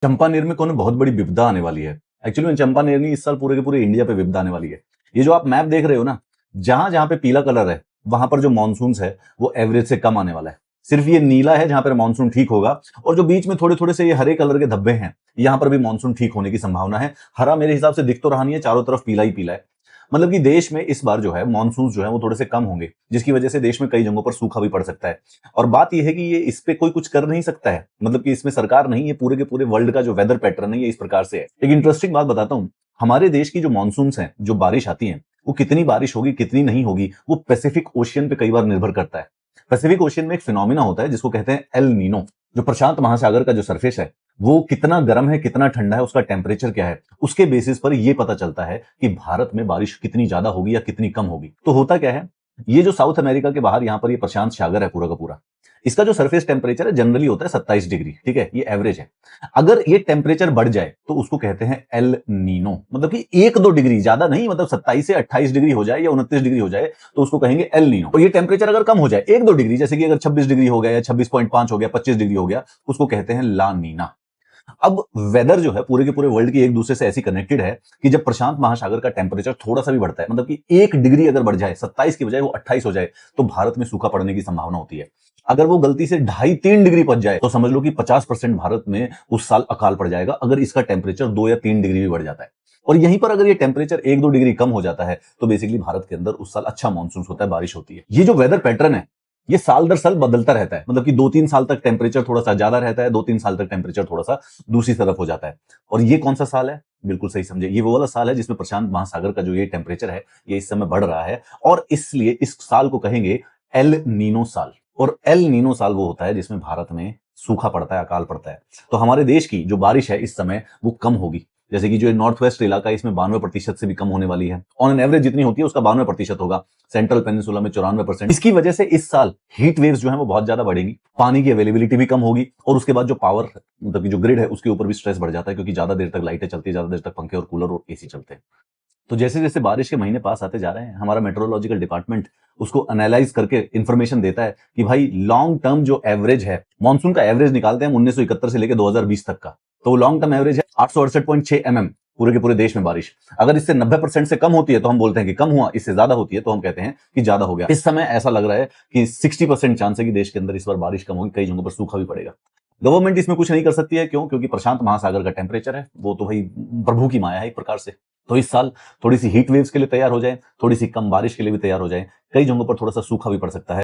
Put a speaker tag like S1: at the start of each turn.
S1: चंपानेर में कौन बहुत बड़ी विपदा आने वाली है। एक्चुअली चंपानेर नहीं, इस साल पूरे के पूरे इंडिया पे विपदा आने वाली है। ये जो आप मैप देख रहे हो ना, जहां जहां पे पीला कलर है वहां पर जो मानसून है वो एवरेज से कम आने वाला है। सिर्फ ये नीला है जहां पर मानसून ठीक होगा, और जो बीच में थोड़े थोड़े से ये हरे कलर के धब्बे हैं, यहां पर भी मानसून ठीक होने की संभावना है। हरा मेरे हिसाब से दिख तो रहा नहीं है, चारों तरफ पीला ही पीला है। मतलब कि देश में इस बार जो है मानसून जो है वो थोड़े से कम होंगे, जिसकी वजह से देश में कई जगहों पर सूखा भी पड़ सकता है। और बात यह है कि ये इस पे कोई कुछ कर नहीं सकता है, मतलब कि इसमें सरकार नहीं, ये पूरे के पूरे वर्ल्ड का जो वेदर पैटर्न है ये इस प्रकार से है। एक इंटरेस्टिंग बात बताता हूँ, हमारे देश की जो मानसून है, जो बारिश आती है, वो कितनी बारिश होगी कितनी नहीं होगी वो पैसिफिक ओशियन पे कई बार निर्भर करता है। पैसिफिक ओशियन में एक फिनोमिना होता है जिसको कहते हैं एल नीनो। जो प्रशांत महासागर का जो सरफेस है वो कितना गर्म है कितना ठंडा है, उसका टेम्परेचर क्या है, उसके बेसिस पर यह पता चलता है कि भारत में बारिश कितनी ज्यादा होगी या कितनी कम होगी। तो होता क्या है, ये जो साउथ अमेरिका के बाहर यहां पर ये प्रशांत सागर है पूरा का पूरा, इसका जो सरफेस टेम्परेचर है जनरली होता है 27 डिग्री, ठीक है, ये एवरेज है। अगर ये टेम्परेचर बढ़ जाए तो उसको कहते हैं एल नीनो, मतलब कि 1-2 डिग्री, ज्यादा नहीं, मतलब 27 से 28 डिग्री हो जाए या 29 डिग्री हो जाए तो उसको कहेंगे एल नीनो। और ये टेम्परेचर अगर कम हो जाए 1-2 डिग्री, जैसे कि अगर 26 डिग्री हो गया या 26.5 हो गया, 25 डिग्री हो गया, उसको कहते हैं ला नीना। अब वेदर जो है पूरे के पूरे वर्ल्ड की एक दूसरे से ऐसी कनेक्टेड है कि जब प्रशांत महासागर का टेम्परेचर थोड़ा सा भी बढ़ता है, मतलब कि 1 डिग्री अगर बढ़ जाए, 27 की बजाय वो 28 हो जाए, तो भारत में सूखा पड़ने की संभावना होती है। अगर वो गलती से 2.5-3 डिग्री पहुंच जाए तो समझ लो कि 50% भारत में उस साल अकाल पड़ जाएगा, अगर इसका टेम्परेचर 2 या 3 डिग्री भी बढ़ जाता है। और यहीं पर अगर ये टेम्परेचर 1-2 डिग्री कम हो जाता है तो बेसिकली भारत के अंदर उस साल अच्छा मानसून होता है, बारिश होती है। ये जो वेदर पैटर्न है ये साल दर साल बदलता रहता है, मतलब कि 2-3 साल तक टेम्परेचर थोड़ा सा ज्यादा रहता है, 2-3 साल तक टेम्परेचर थोड़ा सा दूसरी तरफ हो जाता है। और ये कौन सा साल है, बिल्कुल सही समझे, ये वो वाला साल है जिसमें प्रशांत महासागर का जो ये टेम्परेचर है ये इस समय बढ़ रहा है, और इसलिए इस साल को कहेंगे एल नीनो साल। और एल नीनो साल वो होता है जिसमें भारत में सूखा पड़ता है, अकाल पड़ता है। तो हमारे देश की जो बारिश है इस समय वो कम होगी, जैसे कि जो नॉर्थ वेस्ट इलाका है इसमें 92% से भी कम होने वाली है। ऑन एन एवरेज जितनी होती है उसका 92% होगा, सेंट्रल पेनिनसुला में 94%। इसकी वजह से इस साल हीट वेव्स जो है वो बहुत ज्यादा बढ़ेगी, पानी की अवेलेबिलिटी भी कम होगी, और उसके बाद जो पावर, मतलब कि जो ग्रिड है उसके ऊपर भी स्ट्रेस बढ़ जाता है, क्योंकि ज्यादा देर तक लाइटें चलती है, ज्यादा देर तक पंखे और कूलर और एसी चलते हैं। तो जैसे जैसे बारिश के महीने पास आते जा रहे हैं, हमारा मेट्रोलॉजिकल डिपार्टमेंट उसको एनालाइज करके इंफॉर्मेशन देता है कि भाई लॉन्ग टर्म जो एवरेज है, मानसून का एवरेज निकालते हैं 1971 से लेकर 2020 तक का, तो लॉन्ग टर्म एवरेज है 868.6 mm पूरे के पूरे देश में बारिश। अगर इससे 90% से कम होती है तो हम बोलते हैं कि कम हुआ, इससे ज्यादा होती है तो हम कहते हैं कि ज्यादा हो गया। इस समय ऐसा लग रहा है कि 60% चांस है कि देश के अंदर इस बार बारिश कम होगी, कई जगहों पर सूखा भी पड़ेगा। गवर्नमेंट इसमें कुछ नहीं कर सकती है, क्यों? क्योंकि प्रशांत महासागर का टेम्परेचर है वो तो भाई प्रभु की माया है एक प्रकार से। तो इस साल थोड़ी सी हीट वेव्स के लिए तैयार हो जाए, थोड़ी सी कम बारिश के लिए भी तैयार हो जाए, कई जगहों पर थोड़ा सा सूखा भी पड़ सकता है।